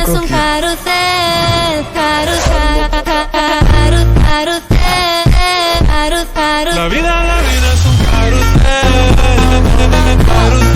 es un carrusel, carrusel, carrusel, carrusel. La vida es un carrusel, carrusel।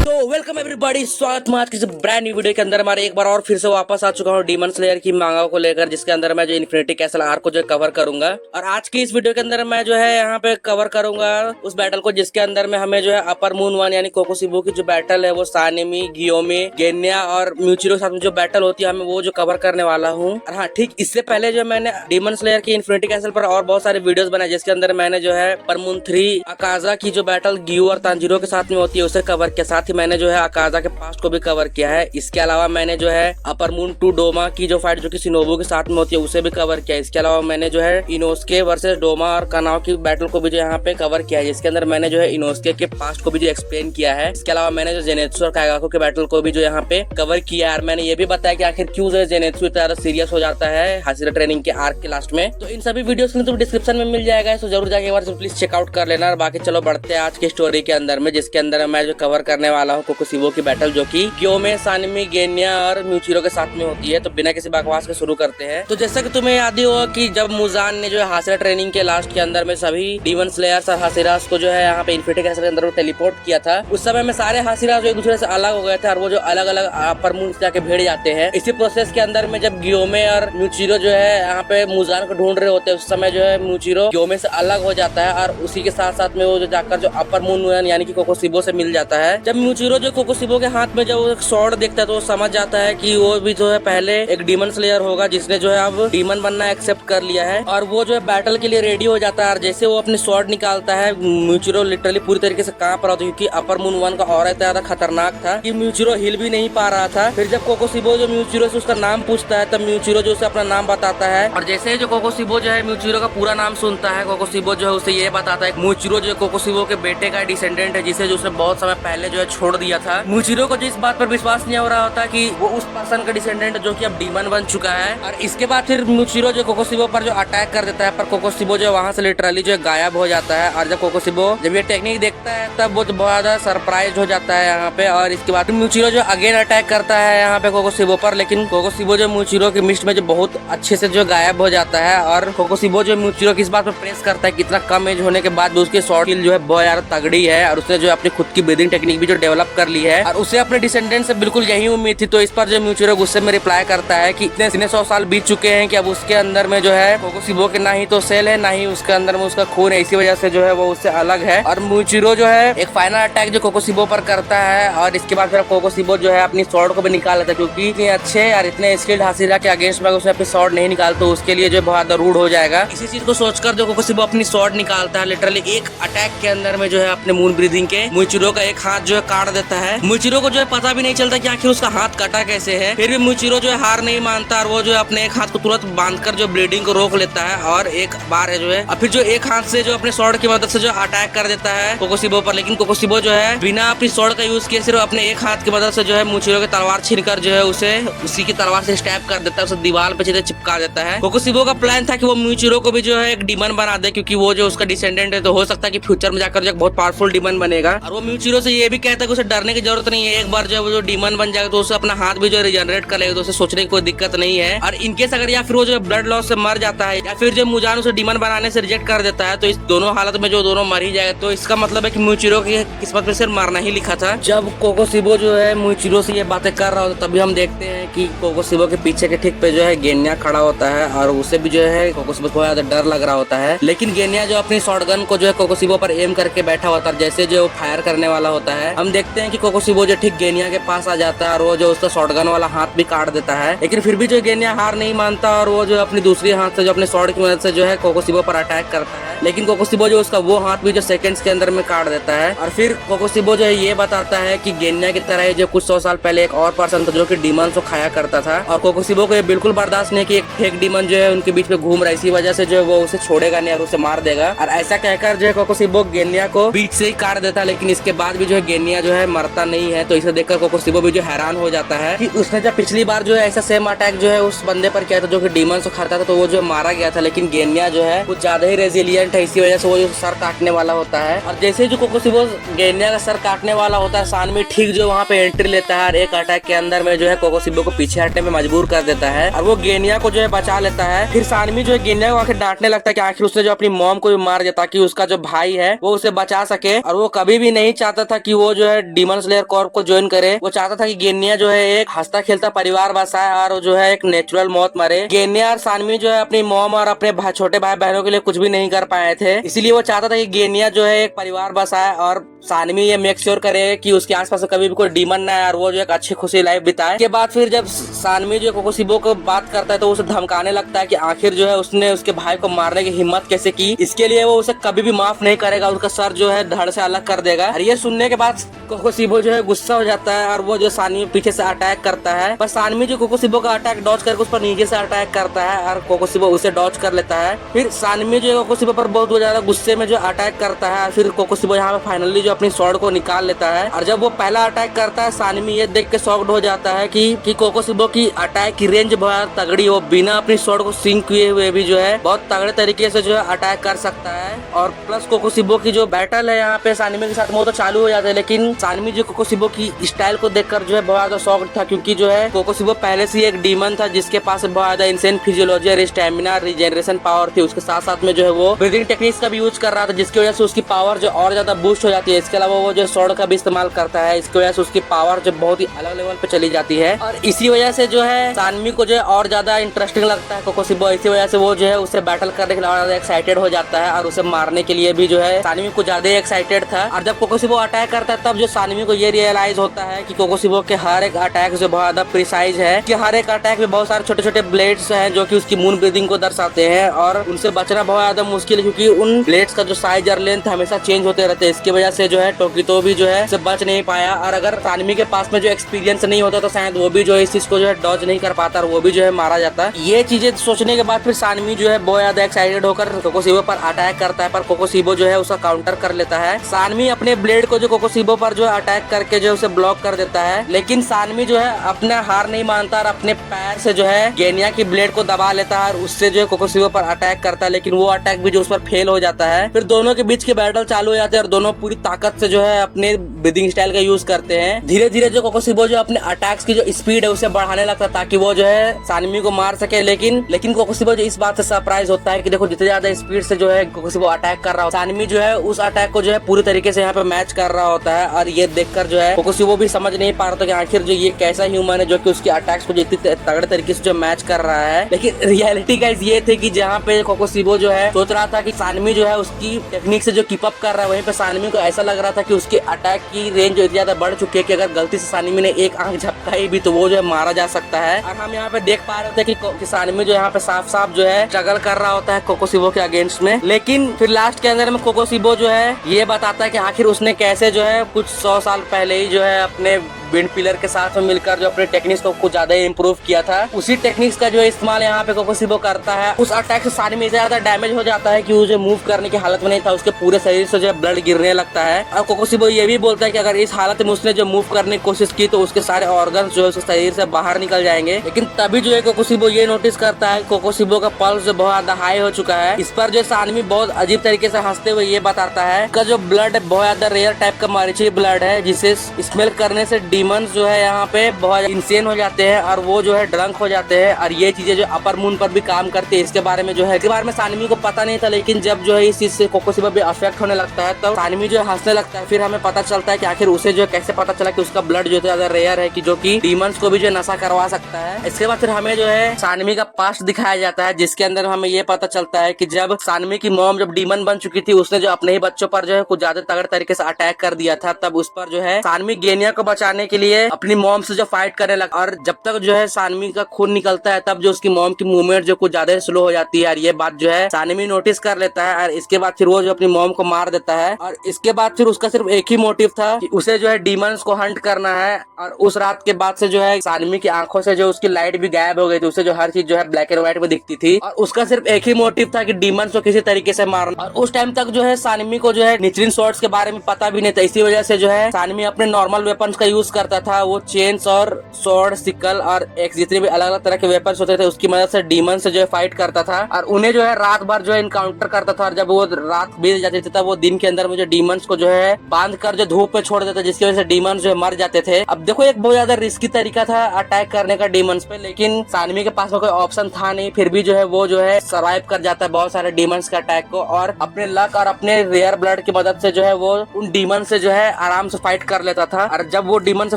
तो welcome everybody, स्वागत है आज की ब्रांड न्यू वीडियो के अंदर। हमारे एक बार और फिर से वापस आ चुका हूँ डीमन स्लेयर की मांगा को लेकर, जिसके अंदर मैं जो इन्फिनिटी कैसल आर्क को जो कवर करूंगा। और आज की इस वीडियो के अंदर मैं जो है यहाँ पे कवर करूंगा उस बैटल को जिसके अंदर में हमें जो है अपर मून वन यानी कोकोशिबो की जो बैटल है वो सानेमी, गियोमी, गेन्या और म्यूचिरो के साथ में जो बैटल होती है हमें वो जो कवर करने वाला हूँ। और हाँ, ठीक इससे पहले जो मैंने डीमन स्लेयर की इन्फिनिटी कैसल पर और बहुत सारे वीडियोस बनाए, जिसके अंदर मैंने जो है अपर मून 3 अकाजा की जो बैटल गियो और तांजीरो के साथ में होती है उसे कवर किया। साथ ही मैंने जो है अकाजा के पास्ट को भी कवर किया है। इसके अलावा मैंने जो है अपर मून 2 डोमा की जो फाइट जो कि शिनोबु के साथ में होती है उसे भी कवर किया। इसके अलावा मैंने जो है इनोस्के वर्सेस डोमा और कानाओ की बैटल को भी जो यहाँ पे कवर किया है, जिसके अंदर मैंने जो है इनोस्के के पास्ट को भी जो एक्सप्लेन किया है। इसके अलावा मैंने जो जेनेत्सु और काइगाकू के बैटल को भी जो यहाँ पे कवर किया है। और मैंने ये भी बताया कि आखिर क्यों जो है जेनेत्सु इतना ज्यादा सीरियस हो जाता है हाशिरा ट्रेनिंग के आर्क के लास्ट में। तो इन सभी वीडियोस के लिंक तो डिस्क्रिप्शन में मिल जाएगा, तो जरूर जाके एक बार प्लीज चेकआउट कर लेना। और बाकी चलो बढ़ते हैं आज की स्टोरी के अंदर में, जिसके अंदर मैं जो कवर करने वाला हूँ कोकोशिबो की बैटल जो की गियोमे, सानेमी, गेन्या और म्यूचिरो के साथ में होती है। तो बिना किसी बकवास के शुरू करते हैं। तो जैसा कि तुम्हें याद ही होगा कि जब मुजान ने जो है हाशिरा ट्रेनिंग के लास्ट के अंदर में सभी डीमन स्लेयर्स और हाशिरास को जो है यहाँ पे इन्फिनिटी कैसल के अंदर टेलीपोर्ट किया था, उस समय में सारे हाशिरास जो एक दूसरे से अलग हो गए थे और वो जो अलग अलग अपर मून से जाके भिड़ जाते हैं। इसी प्रोसेस के अंदर में जब गियोमे और म्यूचिरो जो है यहाँ पे मुजान को ढूंढ रहे होते हैं, उस समय जो है म्यूचिरो गियोमे से अलग हो जाता है और उसी के साथ साथ में वो जो जाकर जो अपर मून यानी कि कोकोशिबो से मिल जाता है। जब म्यूचिरो जो कोकोशिबो के हाथ में जब स्वॉर्ड देखता है तो वो समझ जाता है कि वो भी जो है पहले एक डीमन स्लेयर होगा जिसने जो है अब डीमन बनना एक्सेप्ट कर लिया है। और वो जो है बैटल के लिए रेडी हो जाता है। और जैसे वो अपनी स्वॉर्ड निकालता है, म्यूचिरो लिटरली पूरी तरीके से कांप रहा था, क्योंकि अपर मून वन का ऑरा इतना ज्यादा खतरनाक था कि म्यूचिरो हिल भी नहीं पा रहा था। फिर जब कोकोशिबो जो म्यूचिरो से उसका नाम पूछता है, तब म्यूचिरो जो उसे अपना नाम बताता है। और जैसे ही जो कोकोशिबो जो है म्यूचिरो का पूरा नाम सुनता है, कोकोशिबो जो है उसे ये बताता है म्यूचिरो जो कोकोशिबो के बेटे का डिसेंडेंट है, जिसे जो उसने बहुत समय पहले जो है छोड़ दिया था। म्यूचिरो को जिस बात पर विश्वास नहीं हो रहा होता कि वो उस पर्सन का डिसेंडेंट जो कि अब डीमन बन चुका है। और इसके बाद फिर म्यूचिरो जो कोकोशिबो पर जो अटैक कर देता है, पर कोकोशिबो जो वहाँ से लिटरली जो गायब हो जाता है। और जब कोकोशिबो जब ये टेक्निक देखता है तब वो बहुत ज्यादा सरप्राइज हो जाता है यहाँ पे। और इसके बाद म्यूचिरो जो अगेन अटैक करता है यहाँ पे कोकोशिबो पर, लेकिन कोकोशिबो जो म्यूचिरो की मिस्ट में जो बहुत अच्छे से जो गायब हो जाता है। और कोकोशिबो जो म्यूचिरो की इस बात पर प्रेस करता है कि इतना कम एज होने के बाद भी उसकी शॉर्ट किल जो है बहुत ज्यादा तगड़ी है और उसने जो अपनी खुद की ब्रीदिंग टेक्निक भी जो डेवलप कर ली है। और उसे अपने डिसेंडेंट से बिल्कुल यही उम्मीद थी। तो इस पर जो म्यूचिरो गुस्से में रिप्लाई करता है कि इतने 100 साल बीत चुके हैं कि अब उसके अंदर में जो है कोकोशिबो के ना ही तो सेल है ना ही उसके अंदर में उसका खून है, इसी वजह से जो है वो उससे अलग है। और म्यूचिरो जो है एक फाइनल अटैक जो कोकोशिबो पर करता है। और इसके बाद फिर कोकोशिबो जो है अपनी स्वॉर्ड को भी निकाल लेता है, क्योंकि इतने अच्छे और इतने स्किल्ड हाशिरा के अगेंस्ट में उसने अपनी स्वॉर्ड नहीं निकाल तो उसके लिए जो बहुत रूड हो जाएगा। इसी चीज को सोचकर जो कोकोशिबो अपनी स्वॉर्ड निकालता है, लिटरली एक अटैक के अंदर में जो है अपने मून ब्रीदिंग के म्यूचिरो का एक हाथ जो है काट देता है। म्यूचिरो को जो है पता भी नहीं चलता कि आखिर उसका हाथ कटा कैसे है। फिर भी म्यूचिरो जो है हार नहीं मानता और वो जो है अपने एक हाथ को तुरंत बांधकर जो ब्लीडिंग को रोक लेता है। और एक बार है जो है और फिर जो एक हाथ से जो अपने स्वॉर्ड की मदद से जो अटैक कर देता है कोकोशिबो पर। लेकिन कोकोशिबो जो है बिना अपनी स्वॉर्ड का यूज किए सिर्फ अपने एक हाथ की मदद से जो है म्यूचिरो की तलवार छीनकर जो है उसे उसी की तलवार से स्टैब कर देता है, उसे दीवार पे सीधे चिपका देता है। कोकोशिबो का प्लान था कि वो म्यूचिरो को भी जो है एक डीमन बना दे, क्योंकि वो जो उसका डिसेंडेंट है, तो हो सकता है कि फ्यूचर में जाकर जो बहुत पावरफुल डीमन बनेगा। और वो म्यूचिरो से ये भी कहता है कि उसे डरने की जरूरत नहीं है, एक बार जो वो डीमन बन जाएगा तो उसे अपना हाथ भी जो रिजनरेट कर लेगा, तो उसे सोचने की कोई दिक्कत नहीं है। और इनकेस अगर या फिर वो जो ब्लड लॉस से मर जाता है या फिर जो मुजान उसे डीमन बनाने से रिजेक्ट कर देता है, तो इस दोनों हालत में जो दोनों मर ही जाएगा। तो इसका मतलब है कि म्यूचिरो की किस्मत में सिर्फ मरना ही लिखा था। जब कोकोशिबो जो है म्यूचिरो से ये बातें कर रहा होता तभी हम देखते हैं कि कोकोशिबो के पीछे के ठीक पे जो है गेन्या खड़ा होता है और उसे भी जो है कोकोशिबो को ज्यादा डर लग रहा होता है। लेकिन गेन्या जो अपनी शॉटगन को जो है कोकोशिबो पर एम करके बैठा होता है, जैसे जो फायर करने वाला होता है, हम देखते हैं कि कोकोशिबो जो ठीक गेन्या के पास आ जाता है और वो जो उसका शॉटगन वाला हाथ भी काट देता है। लेकिन फिर भी जो गेन्या हार नहीं मानता और वो जो अपनी दूसरी हाथ से जो अपने स्वॉर्ड की मदद से जो है कोकोशिबो पर अटैक करता है। लेकिन कोकोशिबो जो उसका वो हाथ भी जो सेकंड्स के अंदर में काट देता है। और फिर कोकोशिबो जो है ये बताता है कि गेन्या की तरह जो कुछ 100 साल पहले एक और पर्सन था जो कि डीमन को खाया करता था। और कोकोशिबो को ये बिल्कुल बर्दाश्त नहीं कि एक फेक डीमन जो है उनके बीच में घूम रहा है, इसी वजह से जो है वो उसे छोड़ेगा नहीं और उसे मार देगा। और ऐसा कहकर जो है कोकोशिबो गेन्या को बीच से ही काट देता है। लेकिन इसके बाद भी जो है गेन्या जो है मरता नहीं नहीं है। तो इसे देखकर कोकोसिबो भी जो हैरान हो जाता है कि उसने जब पिछली बार जो है ऐसा सेम अटैक जो है उस बंदे पर किया था जो कि डीमन को खाता था, तो वो जो मारा गया था, लेकिन गेनिया जो है कुछ ज्यादा ही रेजिलियंट है, इसी वजह से वो जो सर काटने वाला होता है। और जैसे ही जो कोकोसिबो गेनिया का सर काटने वाला होता है, सानमी ठीक जो वहाँ पे एंट्री लेता है और एक अटैक के अंदर में जो है कोकोसिबो को पीछे हटने में मजबूर कर देता है और वो गेनिया को जो है बचा लेता है। फिर सानमी जो है गेनिया को आखिर डांटने लगता है कि आखिर उसने जो अपनी मॉम को भी मार दिया ताकि उसका जो भाई है वो उसे बचा सके, और वो कभी भी नहीं चाहता था कि वो जो है डीमन स्लेयर कॉर्प को ज्वाइन करे। वो चाहता था कि गेनिया जो है एक हंसता खेलता परिवार बसाए और जो है एक नेचुरल मौत मरे। गेनिया और सानमी जो है अपनी मॉम और अपने छोटे भाई बहनों के लिए कुछ भी नहीं कर पाए थे, इसीलिए वो चाहता था कि गेनिया जो है एक परिवार बसाए और सानमी ये मेक श्योर करे कि उसके आसपास कभी भी कोई डीमन ना आए और वो जो एक अच्छी खुशी लाइफ बिताए। के बाद फिर जब सानमी जो कोकोसिबो को बात करता है तो उसे धमकाने लगता है कि आखिर जो है उसने उसके भाई को मारने की हिम्मत कैसे की, इसके लिए वो उसे कभी भी माफ नहीं करेगा, उसका सर जो है धड़ से अलग कर देगा। और ये सुनने के बाद कोकोसिबो जो है गुस्सा हो जाता है और वो जो सानमी पीछे से अटैक करता है, पर सानमी जो कोकोसिबो का अटैक डॉज करके उस पर नीचे से अटैक करता है और कोकोसिबो उसे डॉज कर लेता है। फिर सानमी जो है कोकोसिबो पर बहुत ज्यादा गुस्से में जो अटैक करता है, फिर कोकोसिबो यहाँ पे फाइनली जो अपनी स्वॉर्ड को निकाल लेता है। और जब वो पहला अटैक करता है, सानमी ये देख के शॉक्ड हो जाता है कि कोकोसिबो की अटैक की रेंज बहुत तगड़ी हो, बिना अपनी स्वॉर्ड को सिंक किए हुए भी जो है बहुत तगड़े तरीके से जो है अटैक कर सकता है। और प्लस कोकोसिबो की जो बैटल है यहाँ पे सानमी के साथ वो तो चालू हो जाता है, लेकिन सानमी जो कोकोसिबो की स्टाइल को देखकर जो है बहुत ज्यादा शॉक्ड था, क्योंकि जो है कोकोसिबो पहले से एक डीमन था जिसके पास बहुत ज्यादा इंसेंट फिजियोलॉजी और स्टैमिना रिजेनरेशन पावर थी। उसके साथ साथ में जो है वो ब्रीदिंग टेक्निक्स का भी यूज कर रहा था, जिसकी वजह से उसकी पावर जो और ज्यादा बूस्ट हो जाती है। इसके अलावा वो जो स्वॉर्ड का भी इस्तेमाल करता है, इसकी वजह से उसकी पावर जो बहुत ही अलग लेवल पे चली जाती है। और इसी वजह से जो है सानमी को जो है और ज्यादा इंटरेस्टिंग लगता है कोकोसिबो, इसी वजह से वो जो है उसे बैटल करने के लिए और ज्यादा एक्साइटेड हो जाता है और उसे मारने के लिए भी जो है सानमी को ज्यादा एक्साइटेड था। और जब कोकोसिबो अटैक करता है तब जो सानमी को ये रियलाइज होता है कि कोकोसिबो के हर एक अटैक जो बहुत ज्यादा प्रिसाइज है, कि हर एक अटैक में बहुत सारे छोटे छोटे ब्लेड्स हैं जो कि उसकी मून ब्रीदिंग को दर्शाते हैं और उनसे बचना बहुत ज्यादा मुश्किल है, क्योंकि उन ब्लेड्स का जो साइज और लेंथ हमेशा चेंज होते रहते हैं। इसकी वजह से जो है टोकितो भी जो है उसे बच नहीं पाया, और अगर सानमी के पास में जो एक्सपीरियंस नहीं होता तो शायद वो भी जो है इस चीज को जो है डॉज नहीं कर पाता और वो भी जो है मारा जाता। ये चीजें सोचने के बाद फिर सानमी जो है बहुत ज्यादा एक्साइटेड होकर कोकोसिबो पर अटैक करता है, पर कोकोसिबो जो है उसका काउंटर कर लेता है। सानमी अपने ब्लेड को जो कोकोसिबो पर जो अटैक करके जो उसे ब्लॉक कर देता है, लेकिन सानमी जो है अपना हार नहीं मानता और अपने पैर से जो है गेनिया की ब्लेड को दबा लेता है और उससे जो है कोकोसिबो पर अटैक करता है, लेकिन वो अटैक भी जो उस पर फेल हो जाता है। फिर दोनों के बीच के बैटल चालू हो जाते हैं और दोनों पूरी ताकत से जो है अपने ब्रीदिंग स्टाइल का यूज करते हैं। धीरे धीरे जो कोकोसिबो जो अपने अटैक्स की जो स्पीड है उसे बढ़ाने लगता है ताकि वो जो है सानमी को मार सके, लेकिन कोकोसिबो जो इस बात से सरप्राइज होता है कि देखो जितने ज्यादा स्पीड से जो है कोकोसिबो अटैक कर रहा है, सानमी जो है उस अटैक को जो है पूरी तरीके से यहाँ पे मैच कर रहा होता है। और ये देखकर जो है कोकोसिबो भी समझ नहीं पा रहा था कि आखिर जो ये कैसा ह्यूमन है जो कि उसके अटैक्स को इतनी तगड़े तरीके से जो मैच कर रहा है। लेकिन रियलिटी गाइस ये थे कि जहाँ पे कोकोसिबो जो है सोच रहा था कि सानमी जो है उसकी टेक्निक से जो कीप अप कर रहा है, वहीं पे सानमी को ऐसा लग रहा था कि उसके अटैक की रेंज जो इतनी ज्यादा बढ़ चुकी है कि अगर गलती से सानमी ने एक आंख झपकाई भी तो वो जो है मारा जा सकता है। और हम यहाँ पे देख पा रहे थे कि सानमी जो यहाँ पे साफ साफ जो है स्ट्रगल कर रहा होता है कोकोसिबो के अगेंस्ट में। लेकिन फिर लास्ट के अंदर में कोकोसिबो जो है ये बताता है कि आखिर उसने कैसे जो है कुछ 100 साल पहले ही जो है अपने विंड पिलर के साथ में मिलकर जो अपने टेक्निक्स को कुछ ज्यादा इम्प्रूव किया था, उसी टेक्निक्स का जो इस्तेमाल यहाँ पे कोकोसिबो करता है। उस अटैक से सानमी इतना ज्यादा डैमेज हो जाता है कि उसे मूव करने की हालत में नहीं था, उसके पूरे शरीर से जो है ब्लड गिरने लगता है। और कोकोसिबो ये भी बोलता है कि अगर इस हालत में उसने जो मूव करने की कोशिश की तो उसके सारे ऑर्गन्स जो है उसके शरीर से बाहर निकल जाएंगे। लेकिन तभी जो है कोकोसिबो ये नोटिस करता है कोकोसिबो का पल्स जो बहुत ज्यादा हाई हो चुका है। इस पर जो सानमी बहुत अजीब तरीके से हंसते हुए ये बताता है का जो ब्लड बहुत ज्यादा रेयर टाइप का मरीची ब्लड है, जिसे स्मेल करने से डीमंस जो है यहाँ पे बहुत इंसेन हो जाते हैं और वो जो है ड्रंक हो जाते हैं। और ये चीजें जो अपर मून पर भी काम करती है, इसके बारे में जो है इसके बारे में सानमी को पता नहीं था, लेकिन जब जो है इस चीज से कोकोसिबो भी अफेक्ट होने लगता है तो सानमी जो है हंसने लगता है। फिर हमें पता चलता है कि आखिर उसे जो कैसे पता चला कि उसका ब्लड जो ज्यादा रेयर है कि जो कि डीमंस को भी जो नशा करवा सकता है। इसके बाद फिर हमें जो है सानमी का पास्ट दिखाया जाता है, जिसके अंदर हमें ये पता चलता है कि जब सानमी की मॉम जब डीमन बन चुकी थी, उसने जो अपने ही बच्चों पर जो है कुछ ज्यादा तगड़े तरीके से अटैक कर दिया था। तब उस पर जो है सानमी गेनिया को बचाने बचाने के लिए अपनी मॉम से जो फाइट करने लगा। और जब तक जो है सानवी का खून निकलता है तब जो उसकी मॉम की मूवमेंट जो कुछ ज्यादा स्लो हो जाती है और ये बात जो है सानवी नोटिस कर लेता है। और इसके बाद फिर वो जो अपनी मॉम को मार देता है। और इसके बाद फिर उसका सिर्फ एक ही मोटिव था कि उसे जो है डीमंस को हंट करना है। और उस रात के बाद से जो है सानवी की आंखों से जो उसकी लाइट भी गायब हो गई थी, उसे जो हर चीज जो है ब्लैक एंड व्हाइट में दिखती थी। और उसका सिर्फ एक ही मोटिव था कि डीमंस को किसी तरीके से मारना। और उस टाइम तक जो है सानवी को जो है निचरिन शॉट्स के बारे में पता भी नहीं था। इसी वजह से जो है सानवी अपने नॉर्मल वेपन्स का यूज करता था। वो चेन्स और स्वॉर्ड, सिकल और एक्स जितने भी अलग अलग तरह के वेपन्स होते थे उसकी मदद से डीमन से जो है फाइट करता था। और उन्हें जो है रात भर जो है इनकाउंटर करता था। और जब वो रात बीत जाती थी तब वो दिन के अंदर में जो डीमंस को जो है बांध कर जो धूप पे छोड़ देता, जिसकी वजह से डीमंस जो है मर जाते थे। अब देखो एक बहुत ज्यादा रिस्की तरीका था अटैक करने का डीमंस पे, लेकिन सानवी के पास में कोई ऑप्शन था नहीं। फिर भी जो है वो जो है सर्वाइव कर जाता है बहुत सारे डीमंस के अटैक को। और अपने लक और अपने रेयर ब्लड की मदद से जो है वो उन डीमन से जो है आराम से फाइट कर लेता था। और जब वो डीमन से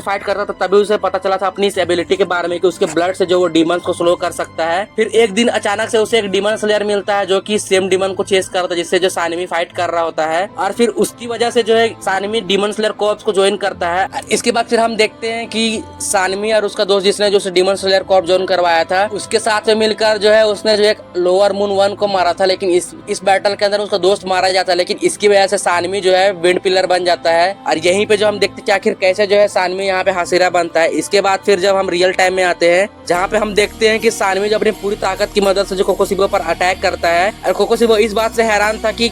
फाइट करता था तभी उसे पता चला था अपनी इस एबिलिटी के बारे में कि उसके ब्लड से जो वो डीमंस को स्लो कर सकता है। फिर एक दिन अचानक से उसे एक डीमन स्लेयर मिलता है जो कि सेम डीमन को चेस करता है जिससे जो सानवी फाइट कर रहा होता है। और फिर उसकी वजह से जो है सानवी डीमन स्लेयर कॉर्प्स को ज्वाइन करता है। इसके बाद फिर हम देखते हैं कि सानवी और उसका दोस्त जिसने जो डीमन स्लेयर कॉर्प्स ज्वाइन करवाया था उसके साथ में मिलकर जो है उसने जो एक लोअर मून 1 को मारा था। लेकिन इस बैटल के अंदर उसका दोस्त मारा जाता है। लेकिन इसकी वजह से सानवी जो है विंड पिलर बन जाता है। और यहीं पे जो हम देखते हैं कि आखिर कैसे जो है सानवी यहाँ पे हासिरा बनता है। इसके बाद फिर जब हम रियल टाइम में आते हैं जहाँ पे हम देखते हैं कि सानवी जो अपनी पूरी ताकत की मदद से जो कोकोशिबो पर अटैक करता है। और कोकोशिबो इस बात से हैरान था कि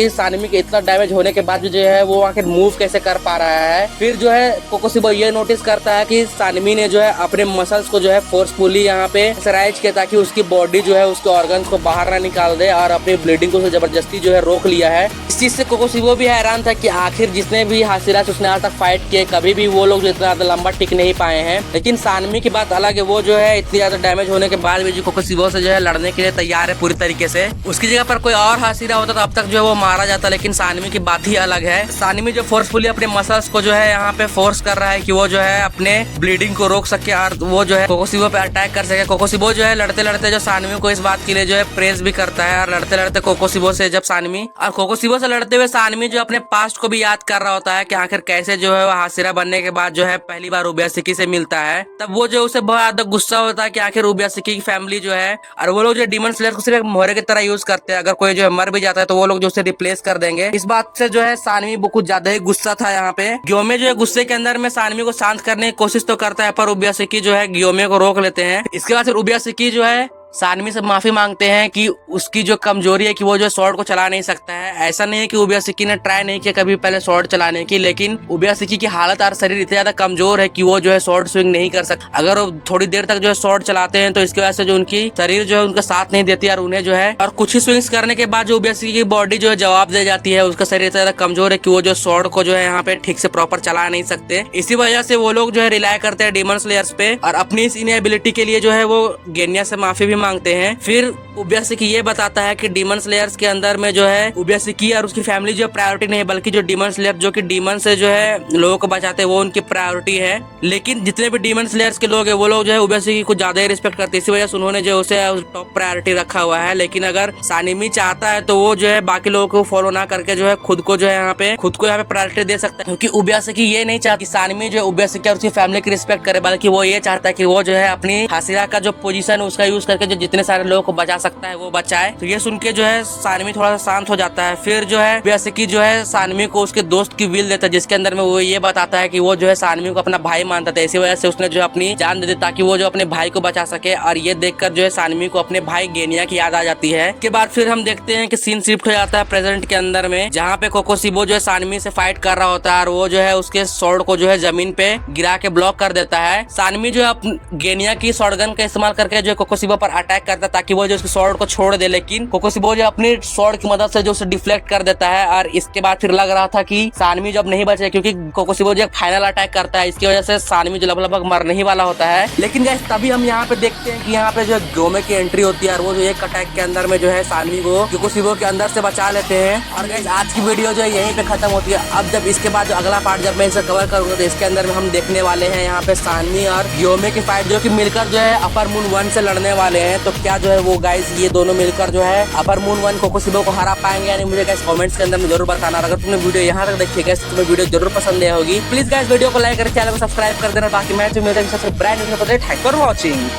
सानवी के इतना डैमेज होने के बाद जो है वो आखिर मूव कैसे कर पा रहा है। फिर जो है कोकोशिबो ये नोटिस करता है कि सानवी ने जो है अपने मसल्स को जो है फोर्सफुली यहाँ पे प्रेशराइज किया ताकि उसकी बॉडी जो है उसके ऑर्गन्स को बाहर ना निकाल दे और अपनी ब्लीडिंग को जबरदस्ती जो है रोक लिया है। इस चीज से कोकोशिबो भी हैरान था कि आखिर जिसने भी हासिरा से उसने आज तक फाइट किए कभी भी वो लोग जो इतना ज्यादा लंबा टिक नहीं पाए हैं। लेकिन सानवी की बात अलग है, वो जो है इतनी ज्यादा डैमेज होने के बाद भी जो कोकोशिबो से जो है लड़ने के लिए तैयार है पूरी तरीके से। उसकी जगह पर कोई और हासिरा होता तो अब तक जो है वो मारा जाता। लेकिन सानवी की बात ही अलग है। सानवी जो फोर्सफुली अपने मसल्स को जो है यहाँ पे फोर्स कर रहा है कि वो जो है अपने ब्लीडिंग को रोक सके और वो जो है कोकोशिबो पे अटैक कर सके। कोकोशिबो जो है लड़ते लड़ते जो सानवी को इस बात के लिए जो है प्रेज भी करता है। और लड़ते लड़ते कोकोशिबो से जब सानवी और कोकोशिबो से लड़ते हुए सानवी जो अपने पास्ट को भी याद कर रहा होता है कि आखिर कैसे जो है वो हासिरा बनने के बाद जो है पहली बार उबियासकी से मिलता है। तब वो जो उसे बहुत ज्यादा गुस्सा होता है कि आखिर उबियासकी की फैमिली जो है और वो लोग जो डीमन स्लेयर को सिर्फ एक मोहरे की तरह यूज करते हैं। अगर कोई जो है मर भी जाता है तो वो लोग जो उसे रिप्लेस कर देंगे। इस बात से जो है सानवी कुछ ज्यादा ही गुस्सा था यहाँ पे। ग्योमे जो है गुस्से के अंदर में सानवी को शांत करने की कोशिश तो करता है पर उबियासकी जो है ग्योमे को रोक लेते हैं। इसके बाद फिर उबियासकी जो है सानवी से माफी मांगते हैं कि उसकी जो कमजोरी है कि वो जो स्वॉर्ड को चला नहीं सकता है। ऐसा नहीं है कि उबियासकी ने ट्राई नहीं किया कभी पहले स्वॉर्ड चलाने की, लेकिन उबियासकी की हालत और शरीर इतना ज्यादा कमजोर है कि वो जो है स्वॉर्ड स्विंग नहीं कर सकता। अगर वो थोड़ी देर तक जो है स्वॉर्ड चलाते हैं तो इसकी वजह से जो उनकी शरीर जो है उनका साथ नहीं देती और उन्हें जो है और कुछ ही स्विंग्स करने के बाद जो उबियासकी की बॉडी जो है जवाब दे जाती है। उसका शरीर इतना ज्यादा कमजोर है कि वो जो स्वॉर्ड को जो है यहाँ पे ठीक से प्रॉपर चला नहीं सकते। इसी वजह से वो लोग जो है रिलाय करते हैं डीमन स्लेयर्स पे और अपनी इस इनएबिलिटी के लिए जो है वो गेनिया से माफी भी मांगते हैं। फिर उबियासकी ये बताता है कि डीमन स्लेयर्स के अंदर में जो है उबियासकी और उसकी फैमिली जो प्रायोरिटी नहीं है, बल्कि जो डीमन स्लेयर जो कि डीमन से जो है लोगों को बचाते हैं वो उनकी प्रायोरिटी है। लेकिन जितने भी डीमन स्लेयर्स के लोग हैं वो लोग जो है उबियासकी को ज्यादा ही रिस्पेक्ट करते हैं। इसी वजह से उन्होंने जो उसे टॉप प्रायोरिटी रखा हुआ है। लेकिन अगर सानवी चाहता है तो वो जो है बाकी लोगों को फॉलो ना करके जो है खुद को जो है यहाँ पे प्रायोरिटी दे सकता है। क्योंकि उबियासकी ये नहीं चाहती सानवी जो है उबियासकी और उसकी फैमिली की रिस्पेक्ट करे, बल्कि वो ये चाहता है कि वो जो है अपनी हासिरा का जो पोजीशन है उसका यूज करके जो जितने सारे लोगों को बचा सकता है वो बचाए। तो ये सुन के जो है सानवी थोड़ा सा शांत हो जाता है। फिर जो है उबियासकी जो है सानवी को उसके दोस्त की विल देता है जिसके अंदर में वो ये बताता है कि वो जो है सानवी को अपना भाई मानता था। इसी वजह से उसने जो अपनी जान दे दी ताकि वो जो अपने भाई को बचा सके। और ये देखकर जो है सानवी को अपने भाई गेनिया की याद आ जाती है। इसके बाद फिर हम देखते हैं कि सीन शिफ्ट हो जाता है प्रेजेंट के अंदर में, जहाँ पे कोकोशिबो जो है सानवी से फाइट कर रहा होता है और वो जो है उसके स्वॉर्ड को जो है जमीन पे गिरा के ब्लॉक कर देता है। सानवी जो है गेनिया की शॉटगन का इस्तेमाल करके जो कोकोशिबो पर अटैक करता है ताकि वो जो उसके स्वॉर्ड को छोड़ दे। लेकिन कोकोशिबो जो अपनी स्वॉर्ड की मदद से जो उसे डिफ्लेक्ट कर देता है। और इसके बाद फिर लग रहा था कि सानवी जब नहीं बचे, क्योंकि कोकोशिबो जो फाइनल अटैक करता है इसकी वजह से सानवी जो लगभग मरने ही वाला होता है। लेकिन गाइस तभी हम यहाँ पे देखते हैं कि यहाँ पे जो ग्योमे की एंट्री होती है और वो जो एक अटैक के अंदर में जो है सानवी को कोकोशिबो के अंदर से बचा लेते हैं। और गाइस आज की वीडियो जो है यहीं पे खत्म होती है। अब जब इसके बाद जो अगला पार्ट जब मैं इसे कवर करूंगा तो इसके अंदर में हम देखने वाले हैं यहाँ पे सानवी और ग्योमे की फाइट जो कि मिलकर जो है अपर मून 1 से लड़ने वाले हैं। तो क्या जो है वो गाइस गाइस ये दोनों मिलकर जो है अपर मून 1 कोकोसिबो को हरा पाएंगे यानी मुझे गाइस कमेंट्स के अंदर में जरूर बताना। अगर तुमने वीडियो यहाँ तक देखी है तुम्हें वीडियो जरूर पसंद आई होगी। प्लीज गाइस वीडियो को लाइक कर चैनल को सब्सक्राइब कर देना। बाकी मैच में सबसे brand new thank for watching.